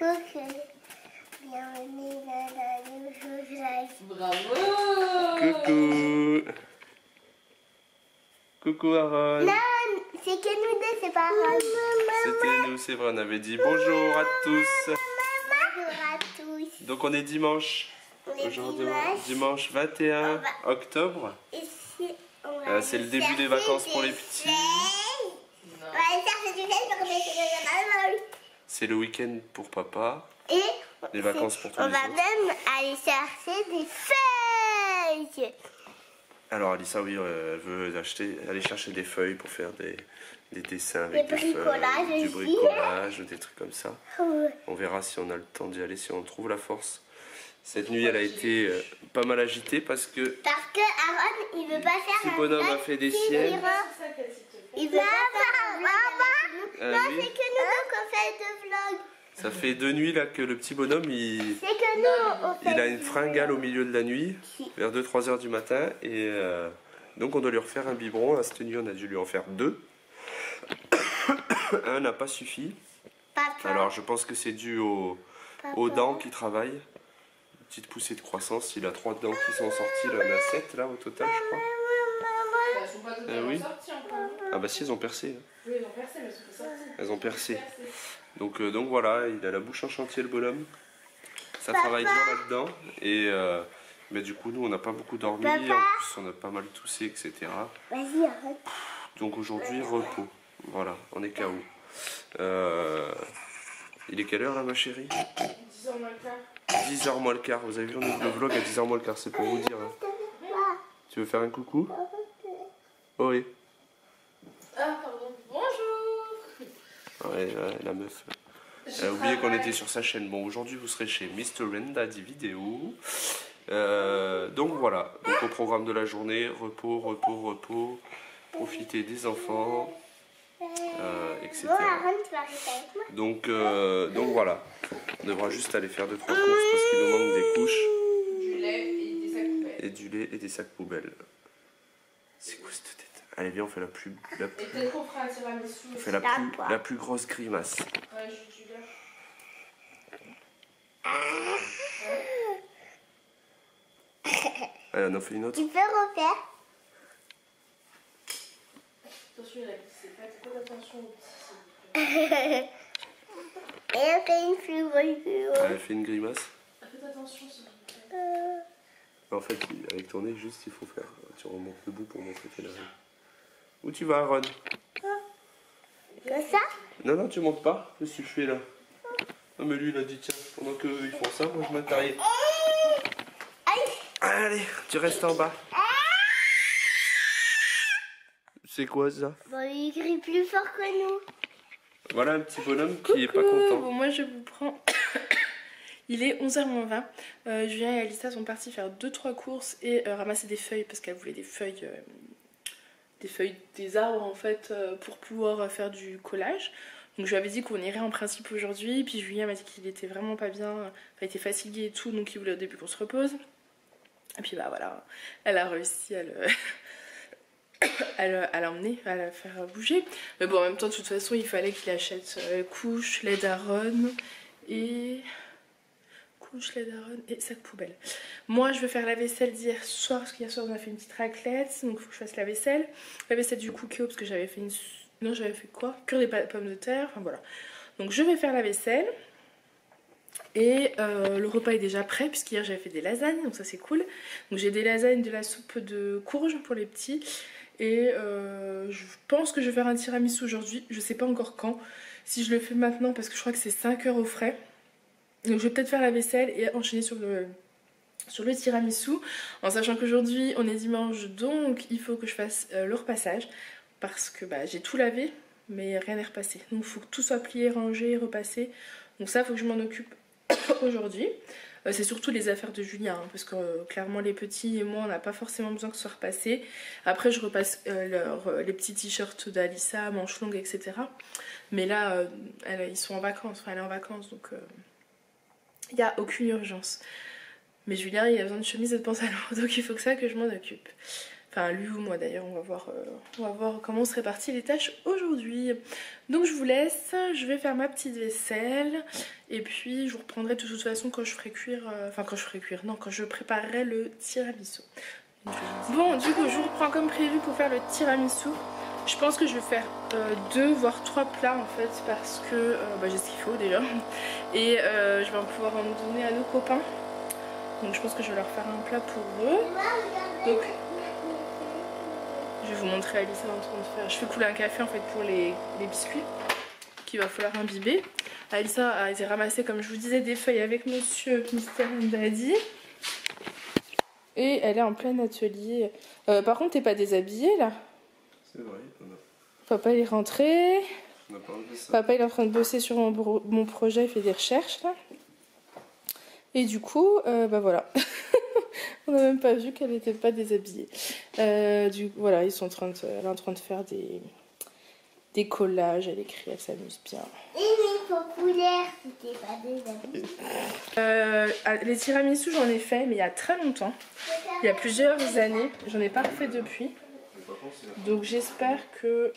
Coucou. Bienvenue dans la nouvelle live. Bravo. Coucou. Coucou Aaron. Non, c'est que nous deux, c'est pas Aaron. C'était nous, c'est vrai, on avait dit bonjour à tous. Bonjour à tous. Donc on est dimanche. On est Aujourd'hui, dimanche. dimanche 21 octobre. Ici, on va C'est le aller début des chercher vacances pour des les petits. feuilles. On va aller chercher du feuilles pour mettre dans le bol. C'est le week-end pour papa. Et Les vacances pour tous on les va autres. même aller chercher des feuilles. Alors Alissa, oui, elle veut aller chercher des feuilles pour faire des dessins avec Des bricolages feuilles, du aussi. bricolage, des trucs comme ça. Ouais. On verra si on a le temps d'y aller, si on trouve la force. Cette nuit, elle a été pas mal agitée parce que Parce que Aaron, il veut pas faire petit bonhomme a fait des siennes. Il veut pas faire un vlog avec nous. Ah Non, oui. c'est que nous deux qu'on fait deux vlogs. Ça fait 2 nuits là que le petit bonhomme, il C'est que nous, on fait a une deux fringale au vlogs. milieu de la nuit, vers 2-3 heures du matin. Et donc on doit lui refaire un biberon. À cette nuit, on a dû lui en faire 2. Un n'a pas suffi. Papa, Alors je pense que c'est dû aux dents qui travaillent. Une petite poussée de croissance. Il a 3 dents qui sont sorties. Là, il en a 7 là au total, je crois. Elles sont pas totalement oui. sorties encore. Ah bah si, elles ont percé. hein. Oui, elles ont percé, mais elles sont pas sorties. Elles ont percé. Donc voilà, il a la bouche en chantier le bonhomme. Ça travaille bien là-dedans. Et mais du coup, nous, on n'a pas beaucoup dormi. En Papa. plus, on a pas mal toussé, etc. vas-y, arrête. Donc aujourd'hui, repos. Voilà, on est KO. Il est quelle heure là, ma chérie? 10h moins le quart. 10h moins le quart. Vous avez vu, on ouvre le vlog à 10h moins le quart. C'est pour vous dire. hein. Tu veux faire un coucou? Oh oui. Ah, pardon. Bonjour. Ouais, la meuf. Elle a oublié qu'on était sur sa chaîne. Bon, aujourd'hui, vous serez chez Mr. Renda des vidéos. Donc voilà. Donc au programme de la journée, repos, repos, repos. Profiter des enfants, etc. Bon, Aaron, tu vas rester avec moi. Donc voilà. On devra juste aller faire 2-3 courses parce qu'il nous manque des couches Du lait et des sacs poubelles. et du lait et des sacs poubelles. C'est quoi cette tête? Allez, viens, on fait Et peut-être qu'on fera un tiramisu. on fait la plus grosse grimace. Ouais, je gâche. Allez, on en fait une autre. Tu peux refaire. Attention, il a glissé. Faites trop attention au petit. Et on fait une plus grosse vidéo. Elle fait une grimace. Faites attention, s'il vous plaît. En fait, avec ton nez, juste, il faut faire. Tu remontes debout pour montrer tes lèvres. Où tu vas, Aaron? Comme ça. Non, non, tu montes pas. Qu'est-ce que tu fais là? Non, mais lui, il a dit tiens, pendant qu'eux ils font ça, moi je m'attaille. Allez, tu restes en bas. C'est quoi ça? Bon, il crie plus fort que nous. Voilà un petit bonhomme qui est pas content. Bon, moi je vous prends. Il est 11h moins 20. Julien et Alissa sont partis faire 2-3 courses et ramasser des feuilles parce qu'elles voulaient des feuilles des arbres en fait pour pouvoir faire du collage. Donc je lui avais dit qu'on irait en principe aujourd'hui. Puis Julien m'a dit qu'il était vraiment pas bien, enfin, il était fatigué et tout, donc il voulait au début qu'on se repose. Et puis bah voilà, elle a réussi à l'emmener, à la faire bouger. Mais bon, en même temps, de toute façon, il fallait qu'il achète couche, lait d'Aaron et sac poubelle. Moi, je vais faire la vaisselle d'hier soir parce qu'hier soir on a fait une petite raclette, donc il faut que je fasse la vaisselle. La vaisselle du cookie parce que j'avais fait non, j'avais fait quoi? Cuire des pommes de terre, enfin voilà. Donc je vais faire la vaisselle. Et le repas est déjà prêt puisqu'hier j'avais fait des lasagnes, donc ça c'est cool. Donc j'ai des lasagnes, de la soupe de courge pour les petits. Et je pense que je vais faire un tiramisu aujourd'hui, je sais pas encore quand. Si je le fais maintenant parce que je crois que c'est 5 heures au frais. Donc je vais peut-être faire la vaisselle et enchaîner sur le tiramisu. En sachant qu'aujourd'hui on est dimanche, donc il faut que je fasse le repassage. Parce que bah, j'ai tout lavé mais rien n'est repassé. Donc il faut que tout soit plié, rangé, repassé. Donc ça il faut que je m'en occupe aujourd'hui. C'est surtout les affaires de Julien hein, parce que clairement les petits et moi on n'a pas forcément besoin que ce soit repassé. Après je repasse les petits t-shirts d'Alissa, manches longues, etc. Mais là ils sont en vacances, enfin elle est en vacances donc il n'y a aucune urgence. Mais Julien il a besoin de chemise et de pantalon donc il faut que je m'en occupe. Enfin lui ou moi d'ailleurs, on va voir comment on se répartit les tâches aujourd'hui. Donc je vous laisse, je vais faire ma petite vaisselle et puis je vous reprendrai de toute façon quand je ferai cuire, quand je préparerai le tiramisu. Bon du coup je vous reprends comme prévu pour faire le tiramisu. Je pense que je vais faire 2 voire 3 plats en fait parce que j'ai ce qu'il faut déjà et je vais pouvoir en donner à nos copains. Donc je pense que je vais leur faire un plat pour eux. Donc je vais vous montrer Alissa en train de faire. Je fais couler un café en fait pour les biscuits qu'il va falloir imbiber. Alissa a été ramassée comme je vous disais des feuilles avec monsieur Mr. Daddy. Et elle est en plein atelier. Par contre t'es pas déshabillée là? C'est vrai, Papa il est rentré. on n'a pas enlevé ça. Papa il est en train de bosser sur mon projet, il fait des recherches là. Et du coup, voilà. On n'a même pas vu qu'elle n'était pas déshabillée. Voilà, ils sont elle est en train de faire des collages, elle écrit, elle s'amuse bien. Et les populaires, c'était pas des amis. Les tiramisu, j'en ai fait, mais il y a très longtemps. Il y a plusieurs années. J'en ai pas refait depuis. Donc j'espère que...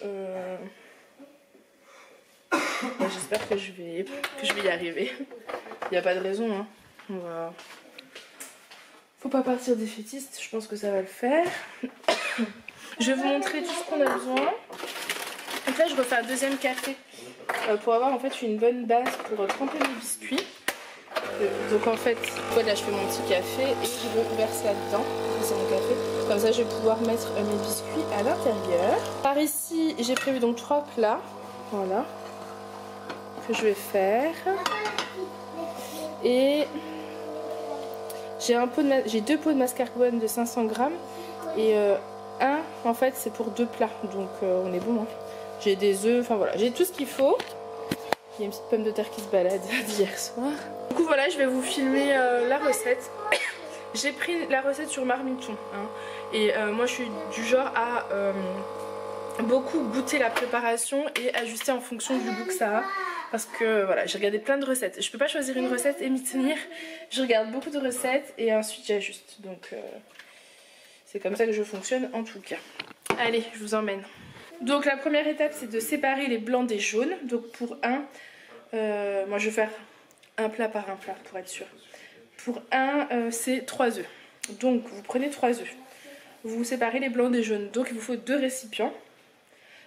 j'espère que je vais y arriver. Il n'y a pas de raison, hein. Faut pas partir défaitiste, je pense que ça va le faire. Je vais vous montrer tout ce qu'on a besoin. Donc là je refais un deuxième café pour avoir en fait une bonne base pour tremper mes biscuits. Donc en fait, voilà, je fais mon petit café et je vais verser là-dedans. C'est mon café. Comme ça je vais pouvoir mettre mes biscuits à l'intérieur. Par ici j'ai prévu donc 3 plats. Voilà. Que je vais faire. Et j'ai 2 pots de mascarpone de 500 grammes et un en fait c'est pour 2 plats, donc on est bon, hein. J'ai des œufs, enfin voilà, j'ai tout ce qu'il faut. Il y a une petite pomme de terre qui se balade d'hier soir. Du coup voilà, je vais vous filmer la recette. J'ai pris la recette sur Marmiton, hein. Et moi je suis du genre à beaucoup goûter la préparation et ajuster en fonction du goût que ça a. Parce que voilà, j'ai regardé plein de recettes. Je peux pas choisir une recette et m'y tenir. Je regarde beaucoup de recettes et ensuite j'ajuste. Donc c'est comme ça que je fonctionne en tout cas. Allez, je vous emmène. Donc la première étape c'est de séparer les blancs des jaunes. Donc pour moi je vais faire un plat par un plat pour être sûr. Pour c'est 3 œufs. Donc vous prenez 3 œufs. Vous séparez les blancs des jaunes. Donc il vous faut 2 récipients.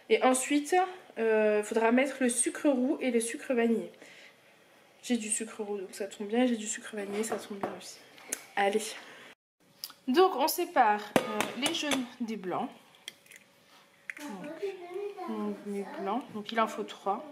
Et ensuite, il faudra mettre le sucre roux et le sucre vanillé. J'ai du sucre roux, donc ça tombe bien. J'ai du sucre vanillé, ça tombe bien aussi. Allez. Donc, on sépare les jaunes des blancs. Donc, les blancs. Donc, il en faut 3.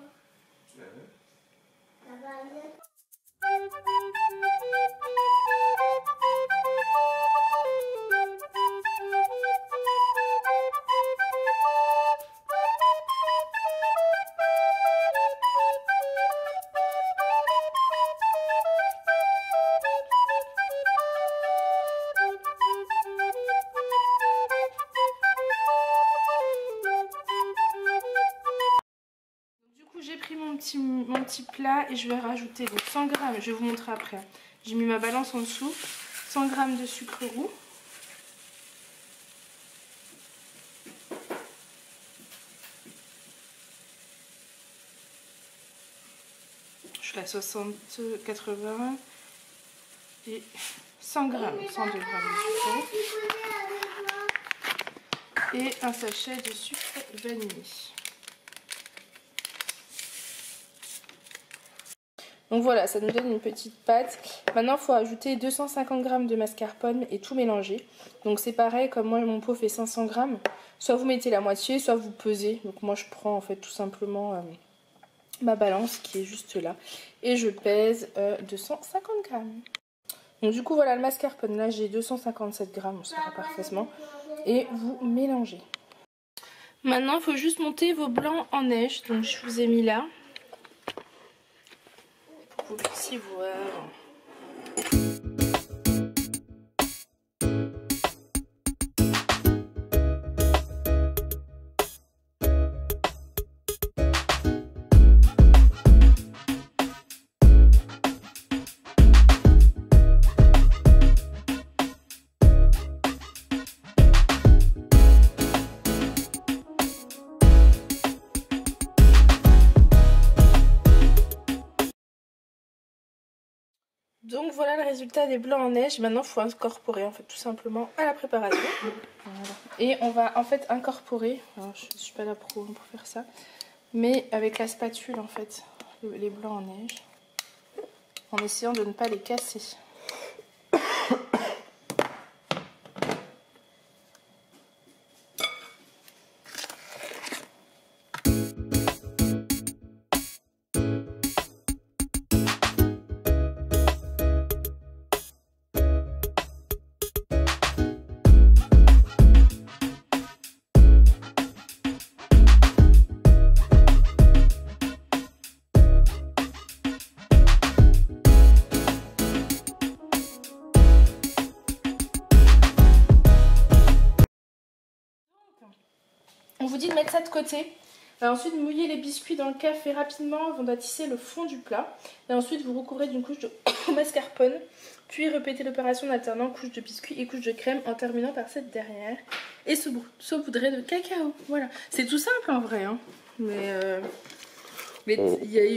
Mon petit plat et je vais rajouter donc 100 g, je vais vous montrer après. J'ai mis ma balance en dessous, 100 g de sucre roux. Je suis à 60, 80 et 100 g, 102 g de sucre roux. Et un sachet de sucre vanillé. Donc voilà, ça nous donne une petite pâte. Maintenant, il faut ajouter 250 g de mascarpone et tout mélanger. Donc c'est pareil, comme moi, mon pot fait 500 g. Soit vous mettez la moitié, soit vous pesez. Donc moi, je prends en fait tout simplement ma balance qui est juste là. Et je pèse 250 g. Donc du coup, voilà le mascarpone. Là, j'ai 257 g, on sera parfaitement. Et vous mélangez. Maintenant, il faut juste monter vos blancs en neige. Donc je vous ai mis là. Vous puissiez voir. Donc voilà le résultat des blancs en neige. Maintenant il faut incorporer en fait tout simplement à la préparation. Voilà. Et on va en fait incorporer, alors, je ne suis pas la pro pour faire ça, mais avec la spatule en fait, les blancs en neige, en essayant de ne pas les casser. On vous dit de mettre ça de côté. Ensuite, mouillez les biscuits dans le café rapidement avant d'attisser le fond du plat. Et ensuite, vous recouvrez d'une couche de mascarpone. Puis répétez l'opération en alternant couche de biscuits et couche de crème en terminant par cette dernière. Et saupoudrez de cacao. Voilà. C'est tout simple en vrai. Hein. Mais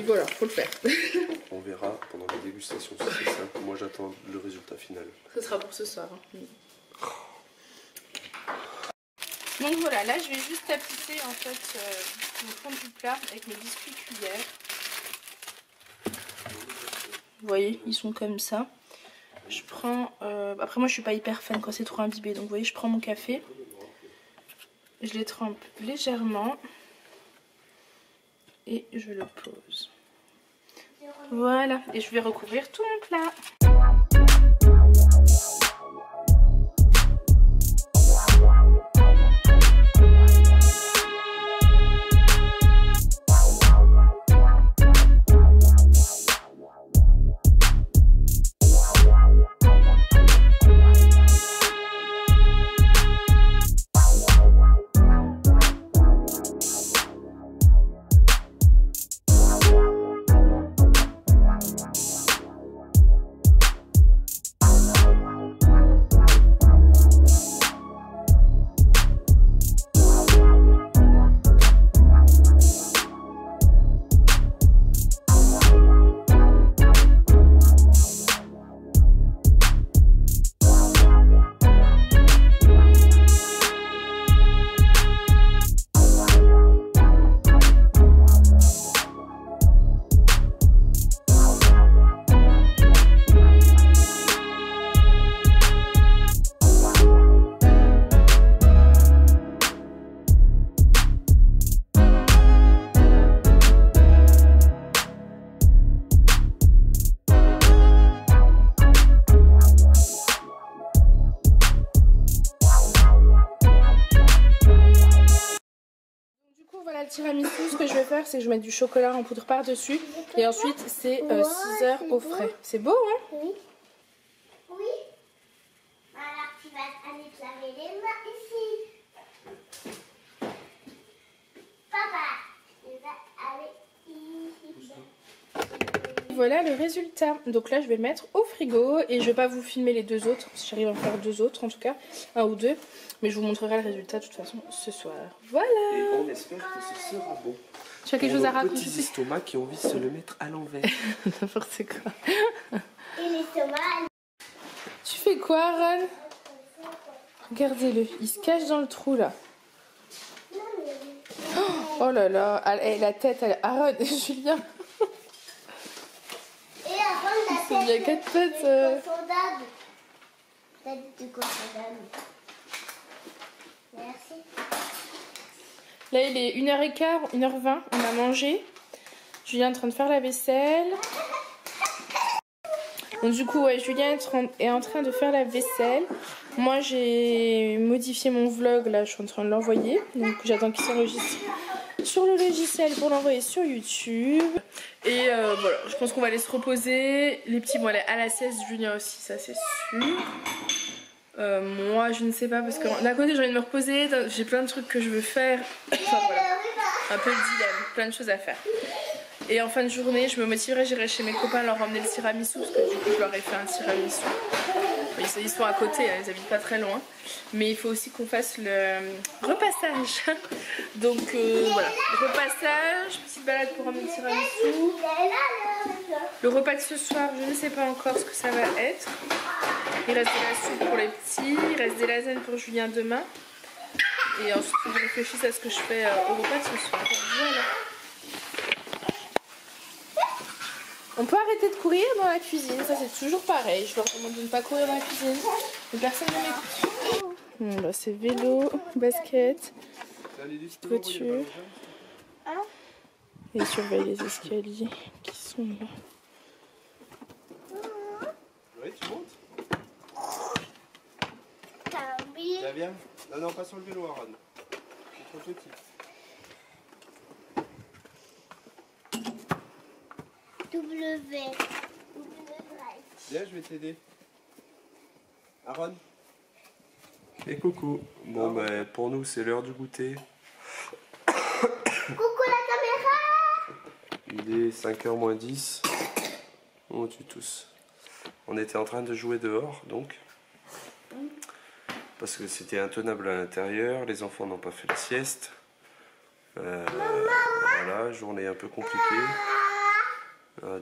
voilà, faut le faire. On verra pendant la dégustation si c'est simple. Moi, j'attends le résultat final. Ce sera pour ce soir. Hein. Donc voilà, là je vais juste tapisser en fait le fond du plat avec mes biscuits cuillères. Vous voyez, ils sont comme ça. Je prends... après moi je suis pas hyper fan quand c'est trop imbibé. Donc vous voyez, je prends mon café. Je les trempe légèrement. Et je le pose. Voilà, et je vais recouvrir tout mon plat. Le tiramisu, ce que je vais faire, c'est que je mets du chocolat en poudre par-dessus. Et ensuite, c'est 6 heures au frais. C'est beau, hein? Oui. Oui. Alors, tu vas aller te laver les mains ici. Papa, tu vas aller ici. Voilà le résultat. Donc là, je vais le mettre au frigo. Et je vais pas vous filmer les deux autres. Si j'arrive à en faire deux autres, en tout cas. Un ou deux. Mais je vous montrerai le résultat de toute façon ce soir. Voilà. Et on espère que ce sera bon. Tu as quelque chose à raconter? Petits estomacs qui ont envie de se le mettre à l'envers. N'importe quoi. Et l'estomac. Tu fais quoi, Ron? Regardez-le. Il se cache dans le trou là. Oh là là. La tête, elle... Aaron, Julien. Et avant la tête. Il y a 4 pattes. Tête de confondable. Merci. Là, il est 1h15, 1h20. On a mangé. Julien est en train de faire la vaisselle. Donc du coup, ouais, Julien est en train de faire la vaisselle. Moi, j'ai modifié mon vlog. Là, je suis en train de l'envoyer. Donc j'attends qu'il s'enregistre sur le logiciel pour l'envoyer sur YouTube. Et voilà, je pense qu'on va aller se reposer. Les petits vont aller à la sieste. Julien aussi, ça c'est sûr. Moi, je ne sais pas parce que d'un côté, j'ai envie de me reposer. J'ai plein de trucs que je veux faire. Enfin voilà, un peu le dilemme. Plein de choses à faire. Et en fin de journée, je me motiverai, j'irai chez mes copains leur ramener le tiramisu parce que du coup, je leur ai fait un tiramisu. Ils sont à côté, hein, ils habitent pas très loin. Mais il faut aussi qu'on fasse le repassage. Donc voilà, repassage, petite balade pour ramener le tiramisu. Le repas de ce soir, je ne sais pas encore ce que ça va être. Il reste de la soupe pour les petits, il reste des lasagnes pour Julien demain. Et ensuite, je réfléchis à ce que je fais au repas de ce soir. Voilà. On peut arrêter de courir dans la cuisine, ça c'est toujours pareil. Je leur demande de ne pas courir dans la cuisine, mais personne ne m'écoute. Là c'est vélo, basket, voiture. Et surveille les escaliers qui sont là. Oui, tu montes? Oui. Ça vient? Non, non, pas sur le vélo, Aaron. C'est trop petit. W. Viens, je vais t'aider. Aaron? Et coucou. Bon, ben, pour nous, c'est l'heure du goûter. Coucou la caméra. Il est 5h moins 10. Oh, tu tousses. On était en train de jouer dehors, donc. Parce que c'était intenable à l'intérieur. Les enfants n'ont pas fait la sieste. Voilà, journée un peu compliquée.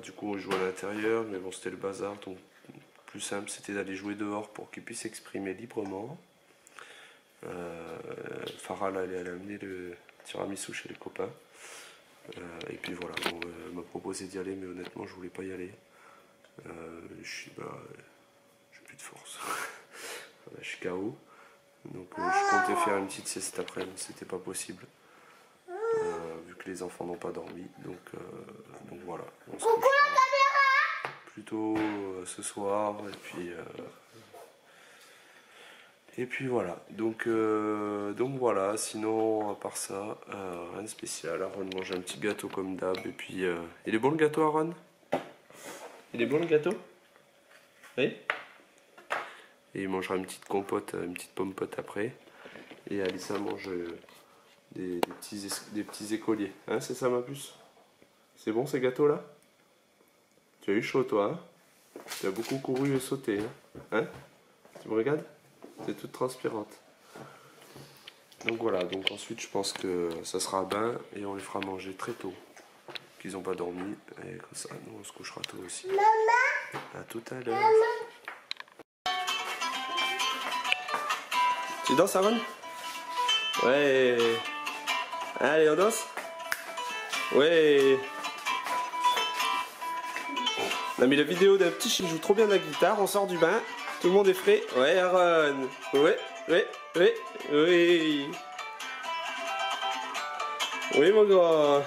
Du coup, on joue à l'intérieur, mais bon, c'était le bazar. Donc, le plus simple, c'était d'aller jouer dehors pour qu'ils puissent s'exprimer librement. Farah, là, elle a amené le tiramisu chez les copains. Et puis voilà, on m'a proposé d'y aller, mais honnêtement, je voulais pas y aller. J'ai plus de force. Voilà, je suis KO. Donc, je comptais faire une petite sieste après, mais c'était pas possible. Vu que les enfants n'ont pas dormi. Donc voilà. On se couchera plutôt ce soir. Et puis voilà. Donc voilà. Sinon, à part ça, rien de spécial. Aaron mange un petit gâteau comme d'hab. Et puis, il est bon le gâteau, Aaron? Il est bon le gâteau? Oui? Et il mangera une petite compote, une petite pomme pote après. Et Alissa mange des petits écoliers. Hein, c'est ça ma puce? C'est bon ces gâteaux là? Tu as eu chaud toi, hein? Tu as beaucoup couru et sauté, hein? Hein? Tu me regardes? Tu es toute transpirante. Donc voilà, donc ensuite je pense que ça sera bain et on les fera manger très tôt. Qu'ils n'ont pas dormi. Et comme ça, nous on se couchera tôt aussi. Maman. À tout à l'heure. Tu danses, Aaron? Ouais. Allez, on danse? Ouais. On a mis la vidéo d'un petit qui joue trop bien de la guitare. On sort du bain. Tout le monde est frais. Ouais, Aaron. Ouais, ouais, ouais, oui. Oui, mon grand.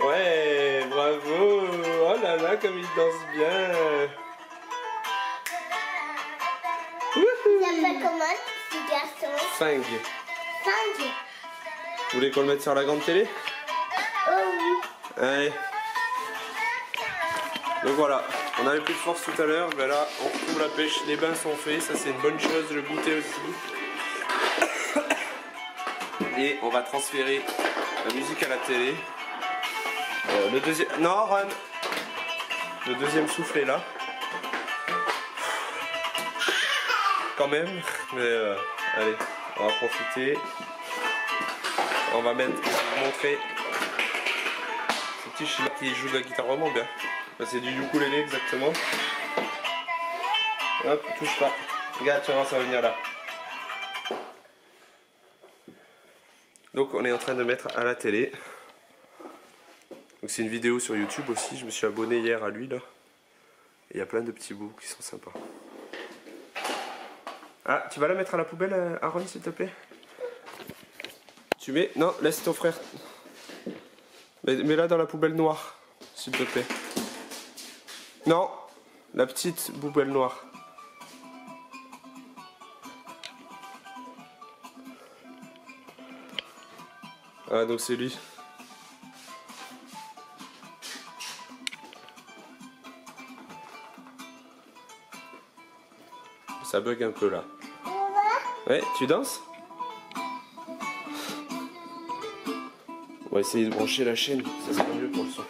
Ouais, bravo. Oh là là, comme il danse bien. Il s'appelle comment ce garçon? Fang. Fang. Vous voulez qu'on le mette sur la grande télé? Oh oui. Allez. Donc voilà, on avait plus de force tout à l'heure, ben là on retrouve la pêche, les bains sont faits, ça c'est une bonne chose, le goûter aussi. Et on va transférer la musique à la télé. Le deuxième... Non, Ron. Le deuxième souffle est là. Quand même, mais allez, on va profiter. On va mettre, je vais vous montrer ce petit chien qui joue de la guitare vraiment bien. C'est du ukulélé exactement. Hop, touche pas. Regarde, tu vas voir, ça va venir là. Donc on est en train de mettre à la télé. Donc c'est une vidéo sur YouTube aussi, je me suis abonné hier à lui là. Et il y a plein de petits bouts qui sont sympas. Ah, tu vas la mettre à la poubelle, Aaron, s'il te plaît? Tu mets... Non, laisse ton frère. Mets-la dans la poubelle noire, s'il te plaît. Non, la petite poubelle noire. Ah, donc c'est lui. Ça bug un peu là. Ouais, tu danses? On va essayer de brancher la chaîne, ça sera mieux pour le son.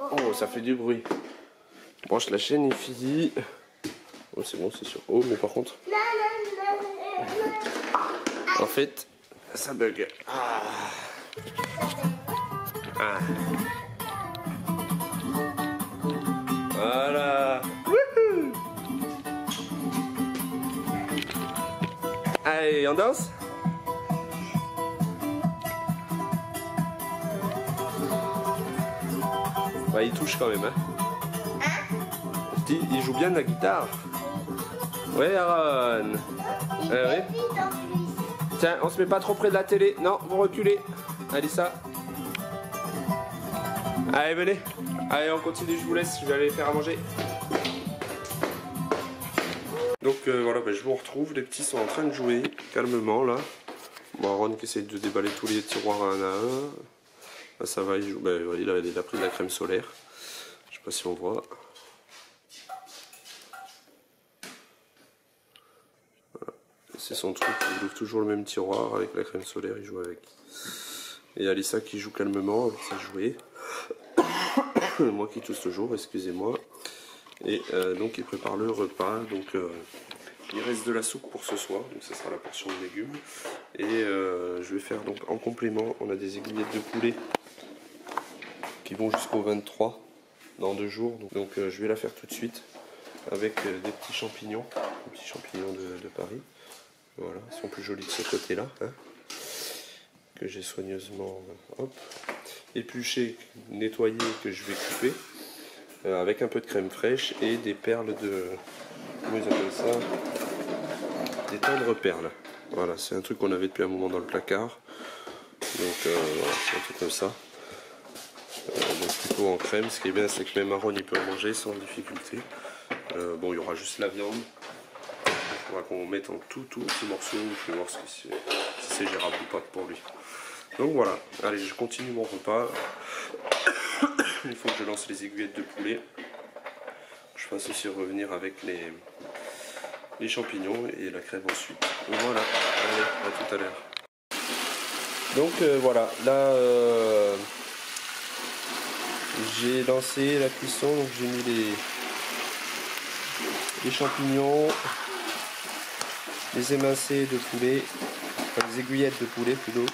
Oh, ça fait du bruit. On branche la chaîne et fini. Oh, c'est bon, c'est sûr. Oh, mais par contre. En fait, ça bug. Ah. Ah. Voilà. Wouhou. Allez, on danse? Ouais, il touche quand même, hein. Il joue bien de la guitare. Ouais, Aaron. Ouais. Tiens, on se met pas trop près de la télé. Non, vous reculez. Alissa. Allez, venez. Allez, on continue, je vous laisse. Je vais aller faire à manger. Donc voilà, je vous retrouve. Les petits sont en train de jouer calmement là. Bon, Aaron qui essaie de déballer tous les tiroirs un à un. Là, ça va, il joue. Il a pris de la crème solaire. Je sais pas si on voit. C'est son truc, il ouvre toujours le même tiroir avec la crème solaire, il joue avec. Et Alissa qui joue calmement avec sa jouet. Moi qui tousse toujours, excusez-moi. Et donc il prépare le repas. Donc il reste de la soupe pour ce soir, donc ça sera la portion de légumes. Et je vais faire donc en complément, on a des aiguillettes de poulet qui vont jusqu'au 23 dans 2 jours. Donc je vais la faire tout de suite avec des petits champignons de Paris. Voilà, ils sont plus jolis de ce côté-là, hein, que j'ai soigneusement épluché, nettoyé, que je vais couper avec un peu de crème fraîche et des perles de, comment ils appellent ça, des tendres perles. Voilà, c'est un truc qu'on avait depuis un moment dans le placard, donc voilà, c'est un truc comme ça. Donc plutôt en crème, ce qui est bien c'est que même Aaron il peut en manger sans difficulté. Bon, il y aura juste la viande. Il faudra qu'on mette en tout petits morceaux. Je vais voir si c'est gérable ou pas pour lui. Donc voilà, allez, je continue mon repas. Il faut que je lance les aiguillettes de poulet. Je fasse aussi revenir avec les champignons et la crème ensuite. Voilà, allez, à tout à l'heure. Donc voilà, là j'ai lancé la cuisson, donc j'ai mis les champignons, les émincés de poulet, enfin les aiguillettes de poulet plutôt,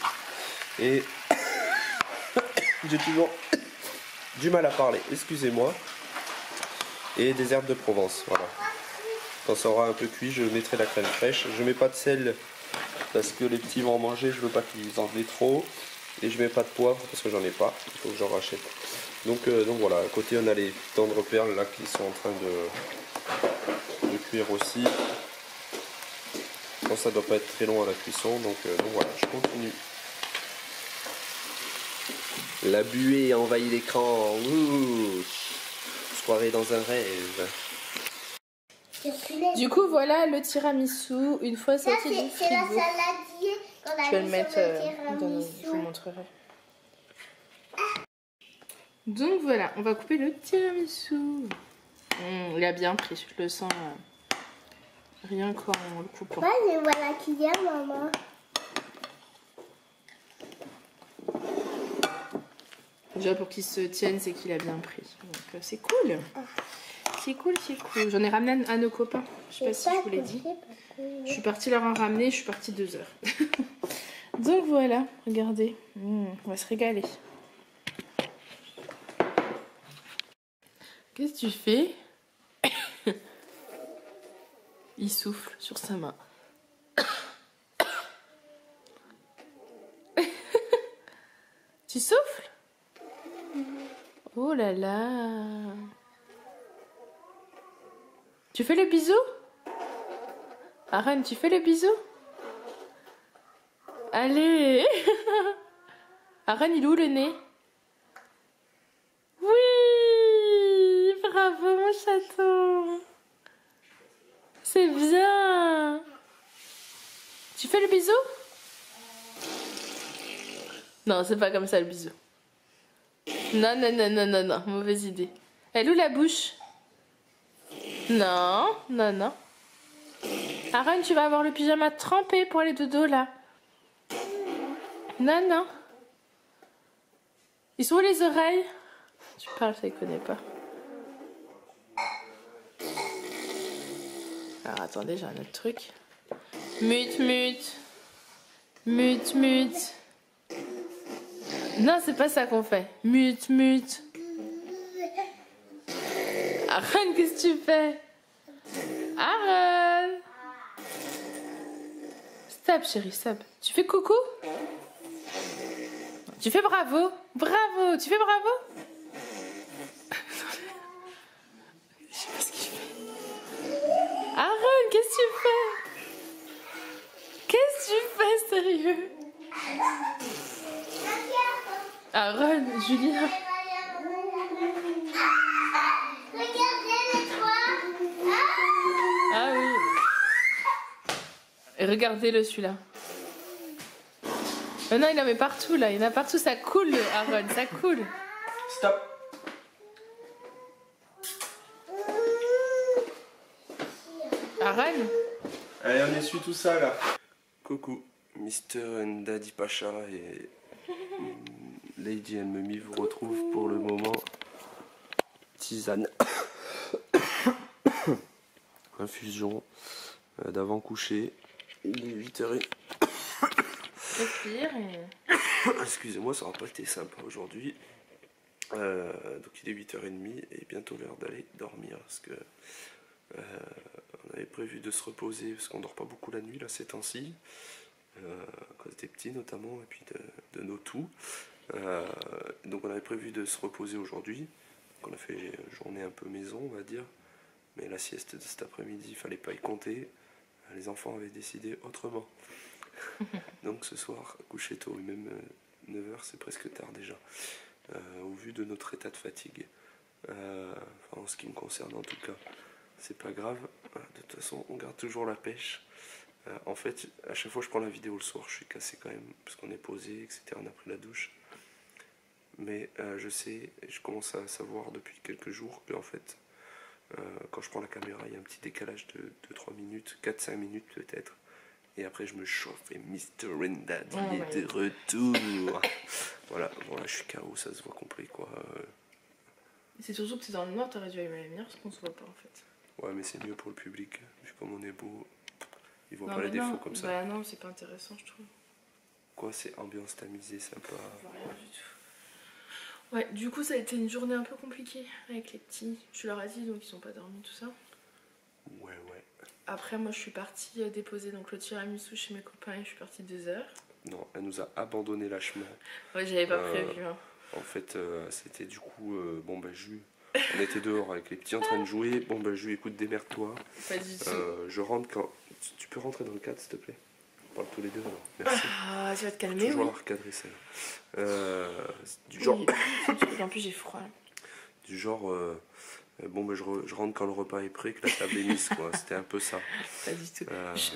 et j'ai toujours du mal à parler, excusez-moi, et des herbes de Provence, voilà. Quand ça aura un peu cuit, je mettrai la crème fraîche. Je mets pas de sel parce que les petits vont en manger, je veux pas qu'ils en aient trop, et je mets pas de poivre parce que j'en ai pas, il faut que j'en rachète. Donc voilà, à côté on a les tendres perles là qui sont en train de cuire aussi. Bon, ça doit pas être très long à la cuisson, donc voilà, je continue. La buée envahit l'écran. Je croirais dans un rêve. Du coup, voilà le tiramisu. Une fois sorti du C'est la frigo. saladier qu'on a Je vais le mis mettre sur le tiramisu. je vous montrerai. Donc voilà, on va couper le tiramisu. Il a bien pris, je le sens rien qu'en le coupant. Ouais, mais voilà qu'il y a, maman. Déjà pour qu'il se tienne, c'est qu'il a bien pris. Donc c'est cool. C'est cool, c'est cool. J'en ai ramené à nos copains. Je sais pas si je vous l'ai dit. Je suis partie leur en ramener, je suis partie 2 heures. Donc voilà, regardez. On va se régaler. Qu'est-ce que tu fais? Il souffle sur sa main. Tu souffles? Oh là là. Tu fais le bisou? Aaron, tu fais le bisou? Allez. Aaron, il est où le nez? Oui. Bravo mon chaton. C'est bien. Tu fais le bisou? Non, c'est pas comme ça le bisou. Non, non, non, non, non, non, mauvaise idée. Elle est où la bouche? Non, non, non. Aaron, tu vas avoir le pyjama trempé pour aller dodo là. Non, non. Ils sont où les oreilles? Tu parles, ça ne connaît pas. Alors attendez, j'ai un autre truc. Mute, mute. Mute, mute. Non, c'est pas ça qu'on fait. Mute, mute. Aaron, qu'est-ce que tu fais? Aaron. Stop, chérie, stop. Tu fais coucou? Tu fais bravo? Bravo. Tu fais bravo? Je sais pas ce qu'il fait. Aaron, qu'est-ce que tu fais? Qu'est-ce que tu fais, sérieux? Aaron, Julien. Regardez les trois. Ah oui. Et regardez-le celui-là. Oh non, il en met partout là. Il y en a partout. Ça coule, Aaron. Ça coule. Stop. Aaron. Allez, on essuie tout ça là. Coucou, Mr. and Daddy Pacha et Lady and Mummy vous retrouvent pour le moment. Tisane. Infusion d'avant coucher. Il est 8h30. Respire. Excusez-moi, ça n'a pas été sympa aujourd'hui. Donc il est 8h30 et bientôt l'heure d'aller dormir parce que on avait prévu de se reposer parce qu'on dort pas beaucoup la nuit là ces temps-ci, à cause des petits notamment et puis de nos tout. Donc on avait prévu de se reposer aujourd'hui. Donc on a fait journée un peu maison on va dire, mais la sieste de cet après-midi il fallait pas y compter. Les enfants avaient décidé autrement. Donc ce soir coucher tôt, et même 9h c'est presque tard déjà, au vu de notre état de fatigue. Enfin, en ce qui me concerne en tout cas. C'est pas grave, de toute façon on garde toujours la pêche. En fait, à chaque fois que je prends la vidéo le soir, je suis cassé quand même, parce qu'on est posé, etc. On a pris la douche. Mais je sais, je commence à savoir depuis quelques jours que en fait, quand je prends la caméra, il y a un petit décalage de 3 minutes, 4-5 minutes peut-être. Et après je me chauffe et Mr. Rendad est de retour. Voilà, je suis KO, ça se voit complet quoi. C'est surtout que c'est dans le noir, t'aurais dû allumer la lumière parce qu'on se voit pas en fait. Ouais, mais c'est mieux pour le public. Vu comme on est beau, ils voient Non, pas les mais non. défauts comme ça. Bah non, c'est pas intéressant, je trouve. Quoi, c'est ambiance tamisée, sympa. On voit rien du tout. Ouais, du coup, ça a été une journée un peu compliquée avec les petits. Je leur ai dit, donc ils ont pas dormi, tout ça. Ouais. Après, moi, je suis partie déposer donc le tiramisu chez mes copains et je suis partie 2 heures. Non, elle nous a abandonné lâchement. Ouais, j'avais pas prévu. Hein. En fait, c'était du coup, bon bah Jus, on était dehors avec les petits en train de jouer. Bon bah Jus, écoute, démerde-toi. Pas du tout. Je rentre quand... Tu peux rentrer dans le cadre, s'il te plaît? On parle tous les deux alors. Merci. Ah, tu vas te calmer, Toujours oui. la recadrer celle. Du genre... Oui, en plus, j'ai froid. Du genre... bon bah je rentre quand le repas est prêt, que la table est mise quoi. C'était un peu ça. Pas du tout.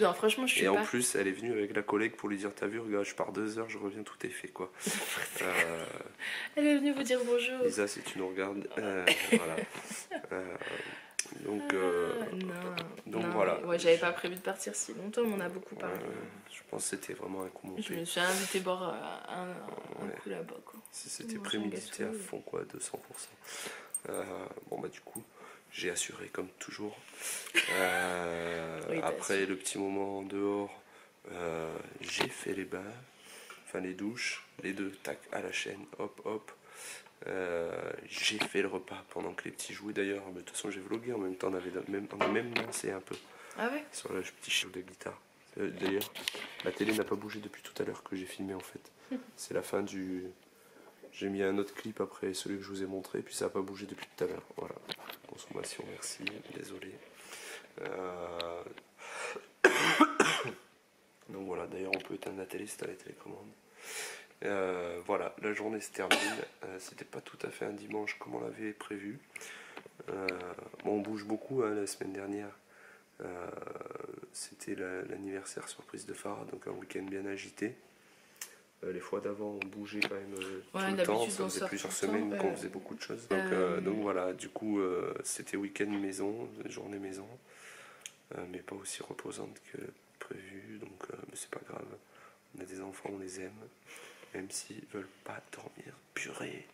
Non, franchement, je suis Et pas... en plus, elle est venue avec la collègue pour lui dire, t'as vu, regarde, je pars 2 heures, je reviens, tout est fait quoi. Elle est venue vous dire bonjour. Lisa, si tu nous regardes, voilà. Donc Non, voilà. Ouais, j'avais pas prévu de partir si longtemps, on en a beaucoup parlé. Je pense que c'était vraiment un coup monté. Je me suis invité boire un coup là-bas quoi. C'était prémédité à fond quoi, 200%. Bon bah du coup, j'ai assuré comme toujours. Oui, après le petit moment en dehors, j'ai fait les bains, enfin les douches, les deux, tac, à la chaîne, hop hop. J'ai fait le repas pendant que les petits jouaient d'ailleurs, mais de toute façon j'ai vlogué en même temps, on a même dansé un peu Ah ouais? sur le petit show de guitare. D'ailleurs, la télé n'a pas bougé depuis tout à l'heure que j'ai filmé en fait. C'est la fin du... J'ai mis un autre clip après celui que je vous ai montré, puis ça n'a pas bougé depuis tout à l'heure. Voilà, consommation, merci, désolé. Donc voilà, d'ailleurs on peut éteindre la télé, c'est à la télécommande. Voilà, la journée se termine. C'était pas tout à fait un dimanche comme on l'avait prévu. Bon, on bouge beaucoup hein, la semaine dernière. C'était l'anniversaire surprise de Farah, donc un week-end bien agité. Les fois d'avant on bougeait quand même tout le temps, ça faisait plusieurs semaines qu'on faisait beaucoup de choses. Donc voilà, du coup c'était week-end maison, journée maison, mais pas aussi reposante que prévu, donc mais c'est pas grave. On a des enfants, on les aime, même s'ils veulent pas dormir. Purée.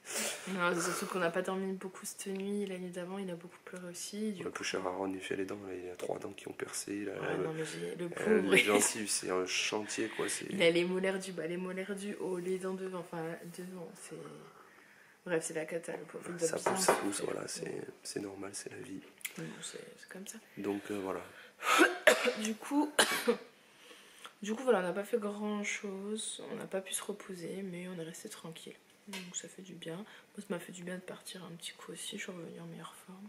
Non, c'est surtout qu'on n'a pas dormi beaucoup cette nuit. La nuit d'avant, il a beaucoup pleuré aussi. Du Le coup... plus cher Aaron, il fait les dents, là, il a 3 dents qui ont percé. Là, Ouais, non, mais le pauvre. les gencives, c'est un chantier, quoi. Il a les molaires du bas, les molaires du haut, les dents devant, enfin devant, c'est... Bref, c'est la cata, le pauvre. Il doit Ça bien pousse, ça souffrir. pousse, voilà, c'est normal, c'est la vie. Non, c'est comme ça. Donc voilà. Du coup, voilà, on n'a pas fait grand chose, on n'a pas pu se reposer, mais on est resté tranquille. Donc ça fait du bien. Moi, ça m'a fait du bien de partir un petit coup aussi, je suis revenue en meilleure forme.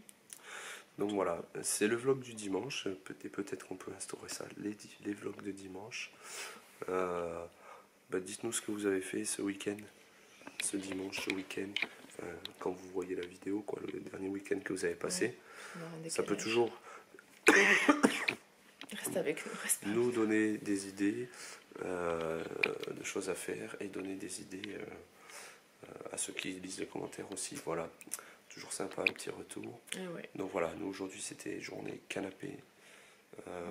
Donc voilà, c'est le vlog du dimanche. Peut-être qu'on peut instaurer ça, les vlogs de dimanche. Dites-nous ce que vous avez fait ce week-end, ce dimanche, ce week-end. Quand vous voyez la vidéo, quoi, le dernier week-end que vous avez passé. Ouais, ça peut toujours reste avec nous, nous donner des idées de choses à faire et donner des idées à ceux qui lisent les commentaires aussi. Voilà, toujours sympa, un petit retour. Et ouais. Donc voilà, nous aujourd'hui c'était journée canapé.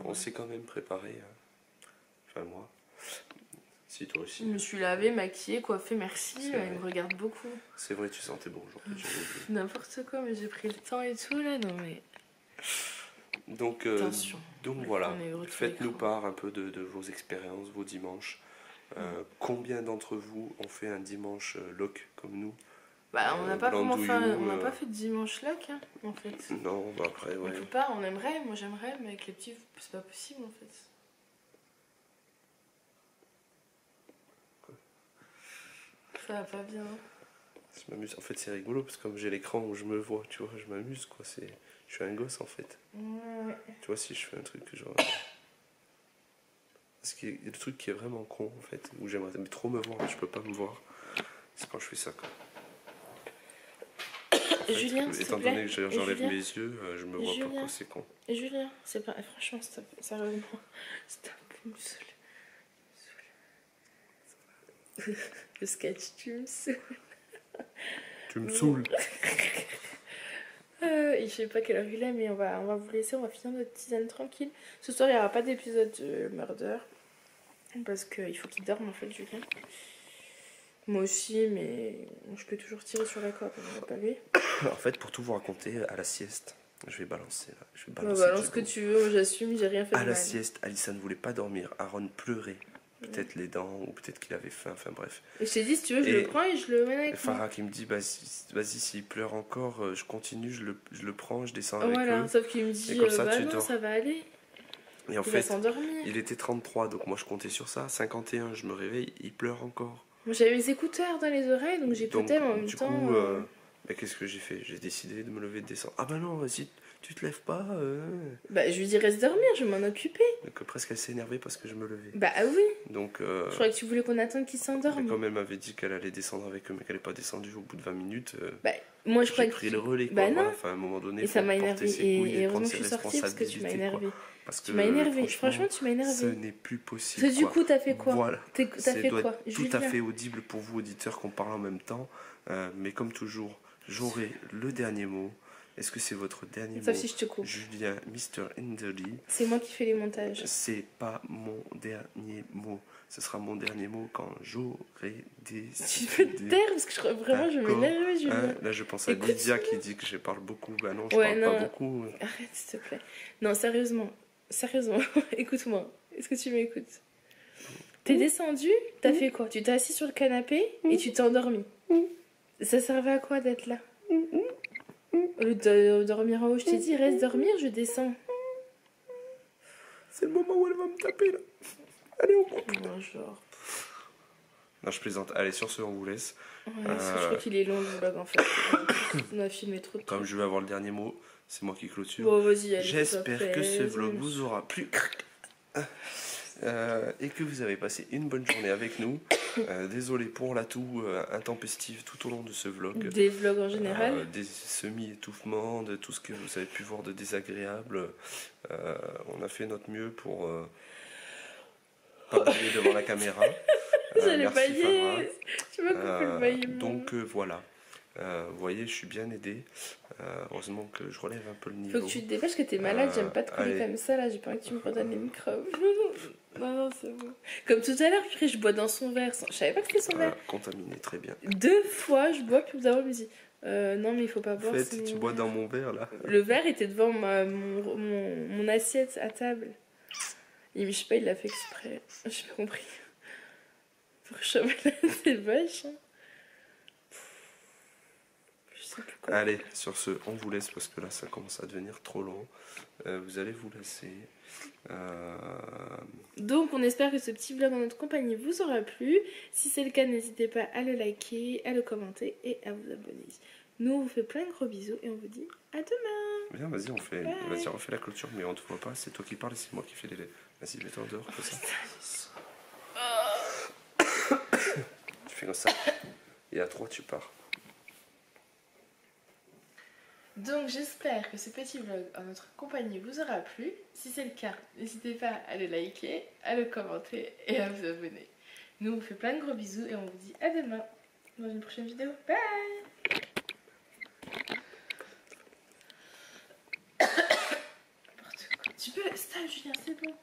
On s'est quand même préparé, enfin moi, si toi aussi. Je me suis lavée, maquillée, coiffée, merci, C'est il vrai. me regarde beaucoup. C'est vrai, tu sentais bon aujourd'hui. j'avais oublié. N'importe quoi, mais j'ai pris le temps et tout là, non mais... Donc, Attention. voilà, On est heureux tous faites-nous les part un peu de vos expériences, vos dimanches. Combien d'entre vous ont fait un dimanche loc comme nous? Bah, on n'a pas, Blandouillou, on n'a pas fait de dimanche loc, hein, en fait. Non, bah après, ouais. On peut pas, on aimerait, moi j'aimerais, mais avec les petits, c'est pas possible en fait. Ça va pas bien. Je m'amuse. En fait, c'est rigolo parce que comme j'ai l'écran où je me vois, tu vois, je m'amuse quoi. Je suis un gosse en fait. Ouais. Tu vois, si je fais un truc genre. Parce qu'il y a le truc qui est vraiment con en fait, où j'aimerais trop me voir, mais je peux pas me voir. C'est quand je fais ça quoi. En fait, Julien, s'il te étant plaît. donné que Et j'enlève Julien. mes yeux, je me vois Julien. pas quoi, c'est con. Et Julien, c'est pas. Franchement, sérieusement, c'est un peu me saoule. Le sketch, tu me saoules. Tu me saoules. Je sais pas quelle heure il est, mais on va vous laisser, on va finir notre tisane tranquille. Ce soir, il n'y aura pas d'épisode de Murder. Parce qu'il faut qu'il dorme en fait, Julien. Moi aussi, mais je peux toujours tirer sur la corde, on va pas lui. En fait, pour tout vous raconter, à la sieste, je vais balancer là. Je vais Balance balancer ce que tu veux, moi, j'assume, j'ai rien fait de À mal. la sieste, Alissa ne voulait pas dormir. Aaron pleurait. Peut-être les dents, ou peut-être qu'il avait faim, enfin bref. Et je t'ai dit, si tu veux, je Et le prends et je le mets avec moi. Farah qui me dit, vas-y, s'il pleure encore, je continue, je le prends, je descends avec Voilà, eux. sauf qu'il me dit, Et comme ça, bah tu non, dors. ça va aller. Et en Il va fait, s'endormir. il était 33, donc moi je comptais sur ça. 51, je me réveille, il pleure encore. Moi j'avais mes écouteurs dans les oreilles, donc j'écoutais, mais en même du temps. coup, mais qu'est-ce que j'ai fait? J'ai décidé de me lever, de descendre. Ah bah non, vas-y, tu te lèves pas. Bah je lui dis reste dormir, je vais m'en occuper. Donc presque elle s'est énervée parce que je me levais. Bah oui. Donc, Je croyais que tu voulais qu'on attende qu'il mais s'endorme. comme elle m'avait dit qu'elle allait descendre avec eux, mais qu'elle n'est pas descendue au bout de 20 minutes, Bah moi je j'ai croyais pris que. le relais. Quoi. Bah Voilà. non. Enfin, à un moment donné, Et faut ça m'a porter énervé. ses couilles Et prendre heureusement que ses je suis sortie parce que tu m'as responsabilités, quoi. énervé. Parce que, Tu m'as énervé. Franchement, tu m'as ce énervé. n'est plus possible. Parce que du quoi. coup, t'as fait quoi? Voilà. T'as fait doit quoi? être tout à fait audible pour vous, auditeurs, qu'on parle en même temps. Mais comme toujours, j'aurai le dernier mot. Est-ce que c'est votre dernier Sauf mot, si je te coupe. Julien, Mr. Enderly? C'est moi qui fais les montages. C'est pas mon dernier mot. Ce sera mon dernier mot quand j'aurai Tu décidé. peux te taire parce que je crois vraiment je vais D'accord. m'énerver, Julien. Hein, là, je pense à Écoute, Lydia qui dit que je parle beaucoup. Bah non, je Ouais, parle non. pas beaucoup. Arrête, s'il te plaît. Non, sérieusement. Écoute-moi. Est-ce que tu m'écoutes? T'es descendu, t'as fait quoi? Tu t'es assis sur le canapé et tu t'es endormi. Ça servait à quoi d'être là? Au lieu de dormir en haut, je t'ai dit reste dormir, je descends. C'est le moment où elle va me taper là. Allez, on coupe. Non, genre. Non, je plaisante. Allez, sur ce, on vous laisse. Ouais, parce que je crois qu'il est long le vlog en fait. On a filmé trop de Comme trucs. je vais avoir le dernier mot, c'est moi qui clôture. Bon, vas-y, allez. J'espère que ce vlog vous aura plu. Et que vous avez passé une bonne journée avec nous. Désolé pour la toux intempestive tout au long de ce vlog. Des vlogs en général. Des semi-étouffements, de tout ce que vous avez pu voir de désagréable. On a fait notre mieux pour pas bailler devant la caméra. J'allais merci, bailler. Farah. Tu m'as coupé le baillement. Donc voilà. Vous voyez, je suis bien aidé. Heureusement que je relève un peu le niveau. Faut que tu te dépêches que t'es malade, j'aime pas te coller allez. comme ça là, j'ai pas envie que tu me redonnes les microbes. Non, non, c'est bon. Comme tout à l'heure, purée, je bois dans son verre. Je savais pas que c'était son verre. Contaminé, très bien. 2 fois, je bois, puis d'abord, je me dis non, mais il faut pas En boire. fait, sinon- tu bois dans mon verre là. Le verre était devant mon assiette à table. Je sais pas, il l'a fait exprès. J'ai pas compris. Pour choper c'est vache. Hein. Je sais plus quoi. Allez, sur ce, on vous laisse parce que là, ça commence à devenir trop long. Vous allez vous lasser. Donc, on espère que ce petit vlog en notre compagnie vous aura plu. Si c'est le cas, n'hésitez pas à le liker, à le commenter et à vous abonner. Nous, on vous fait plein de gros bisous et on vous dit à demain. Viens, vas-y, on fait, Bye. vas-y, on fait la clôture, mais on te voit pas. C'est toi qui parles et c'est moi qui fais les. Vas-y, mets-toi en dehors comme ça. Tu fais comme ça. Et à 3, tu pars. Donc j'espère que ce petit vlog en notre compagnie vous aura plu. Si c'est le cas, n'hésitez pas à le liker, à le commenter et à vous abonner. Nous on vous fait plein de gros bisous et on vous dit à demain dans une prochaine vidéo. Bye. N'importe quoi. Tu peux... Stop Julien, c'est bon.